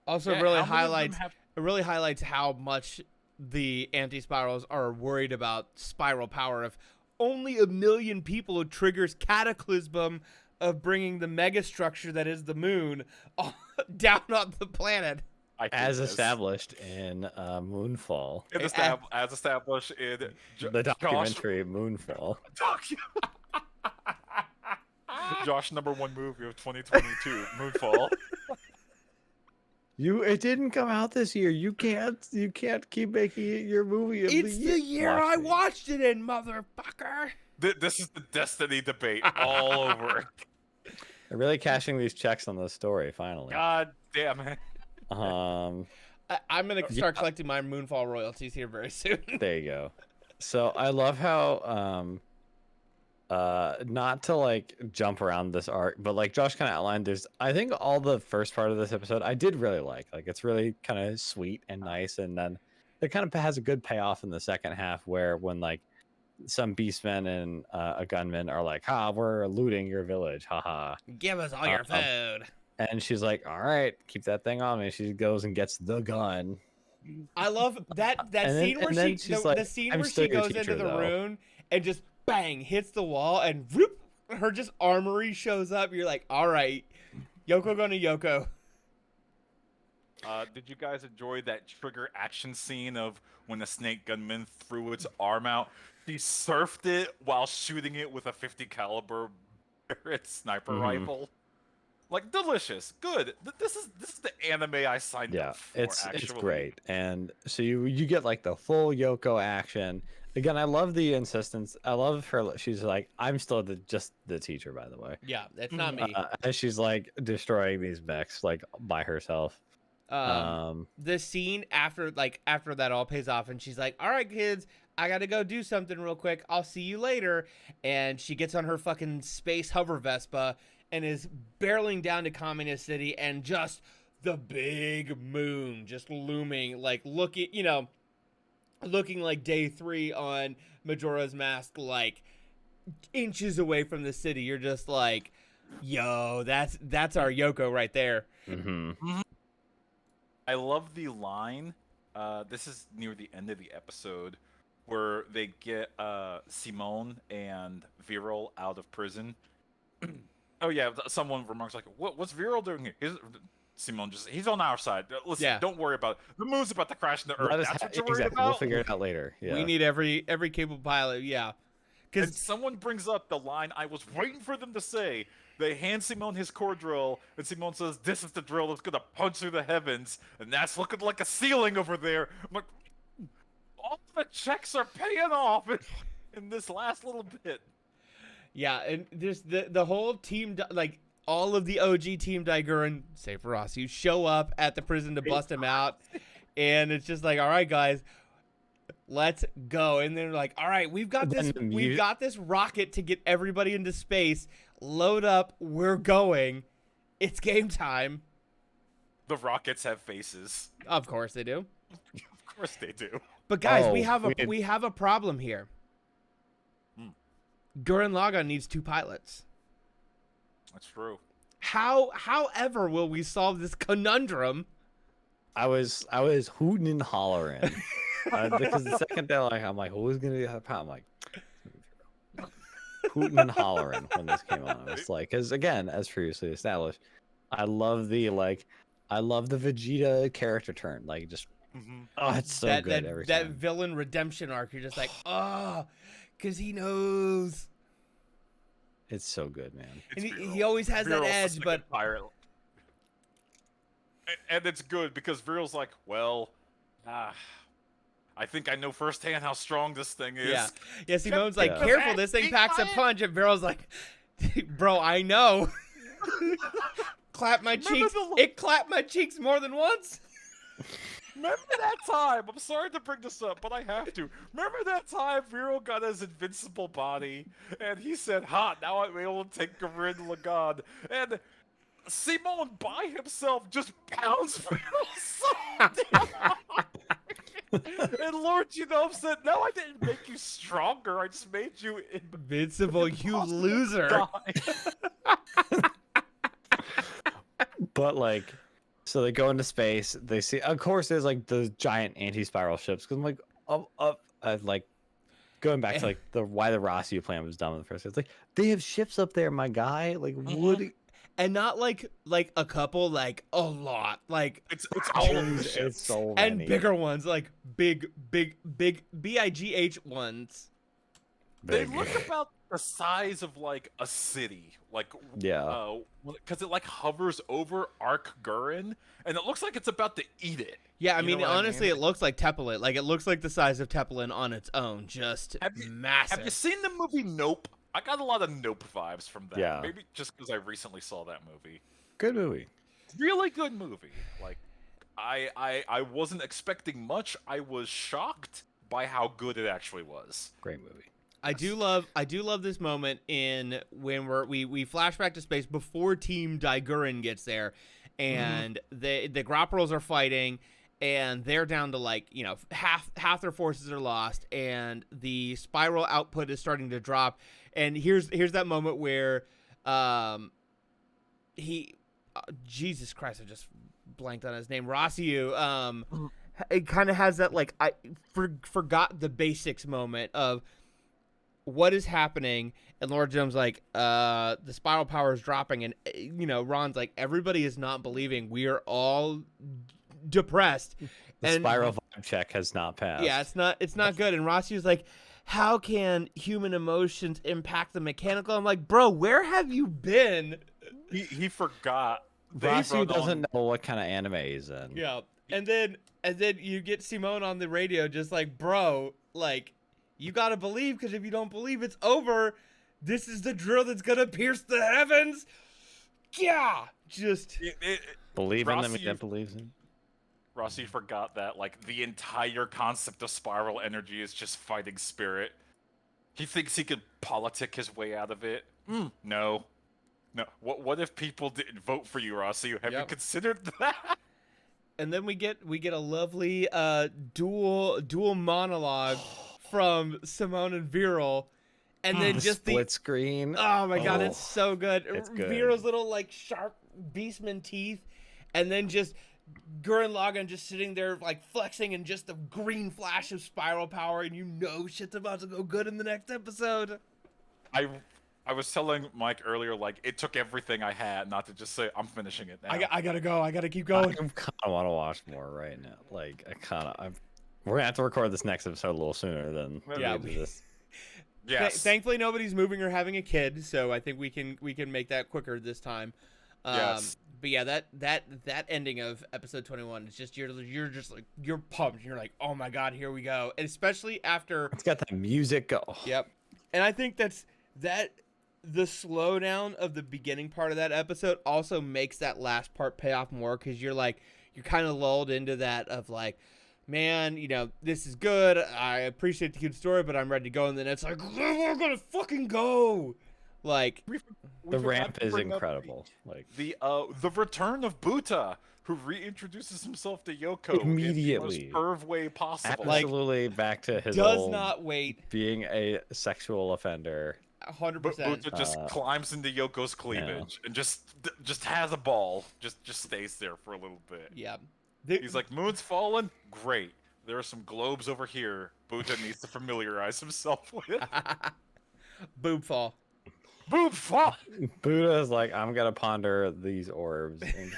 Also, yeah, really how many of them highlights have- it really highlights how much the anti-spirals are worried about spiral power. If only a million people triggers cataclysm of bringing the mega structure that is the moon down on the planet. I hate As this. established in Moonfall, As established in the documentary Moonfall. Josh #1 movie of 2022, Moonfall. It didn't come out this year. You can't keep making it your movie of It's the year I me. watched it in, motherfucker. This is the Destiny debate all over. They're really cashing these checks on the story finally. God damn it. I'm gonna start collecting my Moonfall royalties here very soon. There you go. So I love how not to like jump around this arc, but like Josh kind of outlined, I think all the first part of this episode I did really like it's really kind of sweet and nice, and then it kind of has a good payoff in the second half where when like some beastmen and a gunman are like, we're looting your village, haha. Give us all your food. And she's like, all right, keep that thing on me. She goes and gets the gun. I love that scene where the scene where she goes into the room and just bang hits the wall, and whoop, her just armory shows up. You're like, all right, Yoko gonna Yoko. Did you guys enjoy that trigger action scene of when the snake gunman threw its arm out? He surfed it while shooting it with a 50 caliber Barrett sniper rifle. Like delicious, good. This is the anime I signed Yeah, up for. it's Actually, great. And so you get like the full Yoko action. Again, I love the insistence. I love her. She's like, I'm still just the teacher, by the way. Yeah, that's not Mhm. me. And she's like destroying these mechs like by herself. Um, The scene after that all pays off, and she's like, "All right, kids, I gotta go do something real quick. I'll see you later." And she gets on her fucking space hover Vespa and is barreling down to Communist City, and just the big moon just looming, like looking like day 3 on Majora's Mask, like inches away from the city. You're just like, yo, that's our Yoko right there. mhm. I love the line. This is near the end of the episode where they get Simone and Viral out of prison. Oh yeah, someone remarks like, "What's Viral doing here?" Simone he's on our side. Listen, Yeah. don't worry about it. The moon's about to crash into Earth. Let us That's ha- what you're worried exactly. We'll about. figure it out later. Yeah. We need every capable pilot, yeah. And Because someone brings up the line I was waiting for them to say. They hand Simone his core drill, and Simone says, "This is the drill that's gonna punch through the heavens, and that's looking like a ceiling over there." I'm like, all the checks are paying off in this last little bit. yeah, and there's the whole team, like all of the OG team Daiguren, save for Ross, you show up at the prison to bust him out, and it's just like, all right, guys, let's go. And they're like, all right, we've got Then this, the we've got this rocket to get everybody into space. Load up, we're going. It's game time. The rockets have faces. Of course they do. Of course they do. But guys, Oh, we have a problem here. Hmm. Gurren Lagann needs 2 pilots. That's true. However will we solve this conundrum? I was hooting and hollering because the second day I'm like, who's gonna be that? I'm like, hooting and hollering when this came on. I was like, because again, as previously established, I love the Vegeta character turn. Like, just oh, it's so good every that time. villain redemption arc. You're just like, oh, because he knows. It's so good, man. And It's he Viral. always has that Viral's the edge, second but pirate. And it's good because Viral's like, well, I think I know firsthand how strong this thing is. yeah. Simone's like, Yeah. careful, this thing packs a punch, and Viral's like, bro, I know. Clap my Remember cheeks. the- It clapped my cheeks more than once. Remember that time? I'm sorry to bring this up, but I have to. Remember that time Viral got his invincible body, and he said, "Ha! Now I'm able to take Gurren Lagann." And Simone by himself just pounds Viral so damn hard. And Lord Genome said, "No, I didn't make you stronger. I just made you Invincible, you impossible to loser. die." But like, so they go into space. They see, of course, there's like those giant anti-spiral ships. Because I'm like, like going back to like why the Rossio plan was done in the first place. It's like they have ships up there, my guy. Like, what? And not like a couple, like a lot, like It's all of the It's ships. so and many. bigger ones, like big big ones. They Big. look about the size of like a city, like Yeah. because it like hovers over Arc Gurren, and it looks like it's about to eat it. Yeah, I You know mean, what I honestly, mean? it looks like Tepelin. Like it looks like the size of Tepelin on its own, just massive. Have you seen the movie Nope? I got a lot of Nope vibes from that. Yeah. Maybe just because I recently saw that movie. Good movie. Really good movie. Like, I wasn't expecting much. I was shocked by how good it actually was. Great movie. I do love this moment in when we flash back to space before Team Daiguren gets there, and the Grapperals are fighting, and they're down to like, you know, half their forces are lost, and the spiral output is starting to drop. And here's that moment where Jesus Christ, I just blanked on his name. Rossiu, it kind of has that like I forgot the basics moment of what is happening, and Lord Jim's like, the spiral power is dropping, and you know, Ron's like, everybody is not believing. We are all depressed. The And spiral vibe check has not passed. yeah, it's not good. And Rossiu's like, how can human emotions impact the mechanical? I'm like, bro, where have you been? he forgot. They Rasu brought doesn't on- know what kind of anime he's in. Yeah. And then you get Simone on the radio just like, bro, like, you gotta believe, because if you don't believe, it's over. This is the drill that's gonna pierce the heavens. Yeah. Just Believe in them, Rossi- he that believes in. Rossi forgot that like the entire concept of spiral energy is just fighting spirit. He thinks he could politic his way out of it. No. What if people didn't vote for you, Rossi? Have you Yep. considered that? and then we get a lovely dual monologue from Simone and Viral. And then The just split screen. oh my god, Oh, it's so good. it's good. Viral's little like sharp beastman teeth, and then just Gurren Lagann just sitting there like flexing and just the green flash of spiral power, and you know shit's about to go good in the next episode. I was telling Mike earlier, like it took everything I had not to just say I'm finishing it now. I gotta go. I gotta keep I going. kind of want to watch more right now. Like we're gonna have to record this next episode a little sooner than Yeah, we do this. Yes. Thankfully, nobody's moving or having a kid, so I think we can make that quicker this time. Yes. But yeah, that ending of episode 21 is just you're just like you're pumped. You're like, oh my god, here we go. And especially after It's got that music. Go. Yep. And I think that the slowdown of the beginning part of that episode also makes that last part pay off more, because you're kind of lulled into that of like, man, you know, this is good. I appreciate the cute story, but I'm ready to go. And then it's like, we're gonna fucking go. Like We The forgot ramp to is bring up incredible. Like the return of Buta, who reintroduces himself to Yoko Immediately. in the most perv way possible. absolutely back to his does old not wait. being a sexual offender. 100%. Buta just climbs into Yoko's cleavage and just has a ball. Just stays there for a little bit. Yeah. He's like, moon's fallen? Great. There are some globes over here Buta needs to familiarize himself with. boob fall. Boob fall! Buddha is like, I'm gonna ponder these orbs. And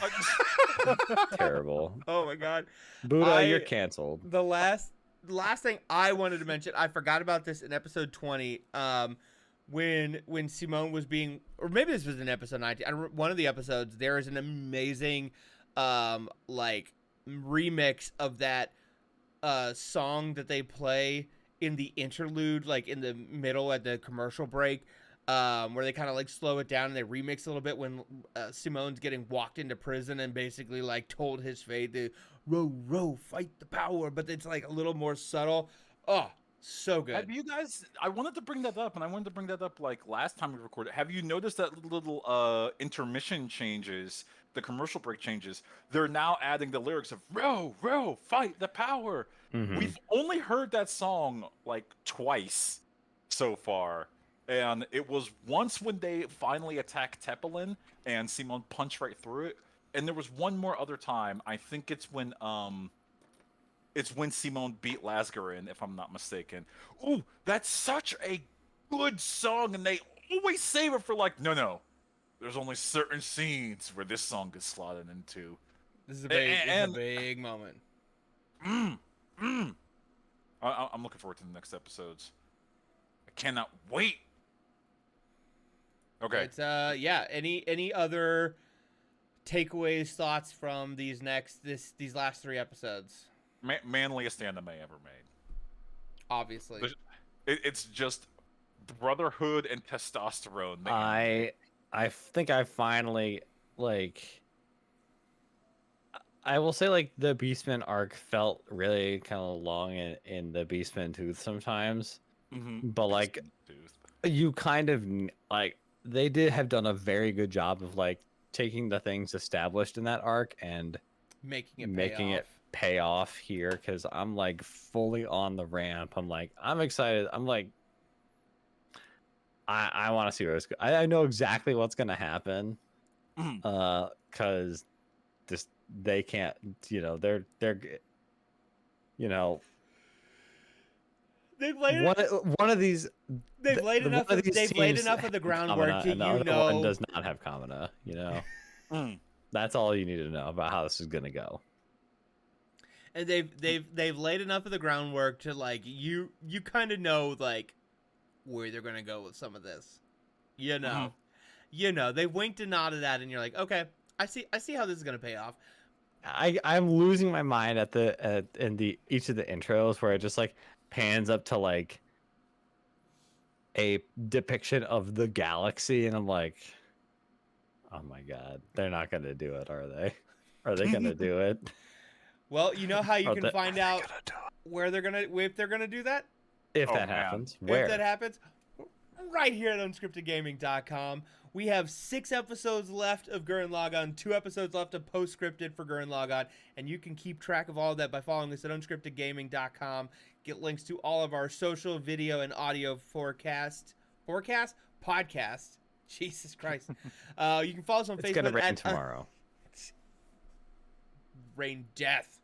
terrible. Oh my god. Buddha, you're canceled. The last thing I wanted to mention, I forgot about this in episode 20. When Simone was being, or maybe this was in episode 19. One of the episodes, there is an amazing, like remix of that song that they play in the interlude, like in the middle at the commercial break, where they kind of like slow it down and they remix a little bit when Simone's getting walked into prison and basically like told his fate to row, fight the power, but it's like a little more subtle. Oh, so good. Have you guys? I wanted to bring that up, and I wanted to bring that up like last time we recorded. Have you noticed that little intermission changes, the commercial break changes? They're now adding the lyrics of "row, fight the power." Mhm. We've only heard that song like twice so far, and it was once when they finally attacked Tepelin and Simone punched right through it, and there was one more other time. I think it's when Simone beat Lasgarin, if I'm not mistaken. Ooh, that's such a good song, and they always save it for like, no. There's only certain scenes where this song gets slotted into. This is a big moment. I'm looking forward to the next episodes. I cannot wait. Okay. It's yeah. Any other takeaways, thoughts from these last 3 episodes? Manliest anime ever made. Obviously. It's just brotherhood and testosterone. I think I finally like. I will say like the Beastman arc felt really kind of long in the Beastman Tooth sometimes, but like you kind of like they did have done a very good job of like taking the things established in that arc and making it pay off here, because I'm like fully on the ramp. I'm excited. I'm like I want to see where it's I know exactly what's gonna happen, because just they can't, they're they've laid one of these they've laid enough of the groundwork Kamina, that and the you other know one does not have Kamina, That's all you need to know about how this is gonna go. and they've laid enough of the groundwork to like you kind of know like where they're gonna go with some of this, you know, they winked and nodded at it, and you're like, okay, I see how this is gonna pay off. I'm losing my mind in the each of the intros where it just like pans up to like a depiction of the galaxy, and I'm like, oh my god, they're not gonna do it, are they? Are they gonna do it? Well, you know how you Are can they- find are they out gonna do where they're gonna if they're gonna do that. it? If Oh, that man. happens, If where? that happens, right here at unscriptedgaming.com. We have 6 episodes left of Gurren Lagann, 2 episodes left of Postscripted for Gurren Lagann, and you can keep track of all of that by following us at unscriptedgaming.com. Get links to all of our social, video, and audio podcast? Jesus Christ. You can follow us on It's Facebook gonna rain at tomorrow. Rain death.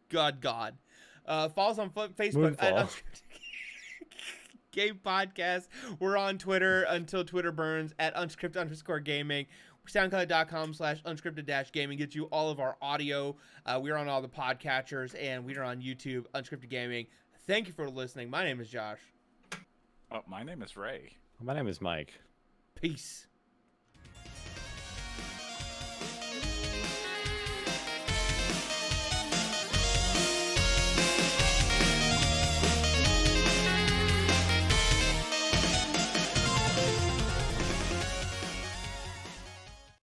God. Follow us on Facebook at Moonfall. Unscripted Game Podcast. We're on Twitter until Twitter burns at unscripted_gaming. SoundCloud.com/unscripted-gaming gets you all of our audio. We're on all the podcatchers, and we are on YouTube, Unscripted Gaming. Thank you for listening. My name is Josh. My name is Ray. My name is Mike. Peace.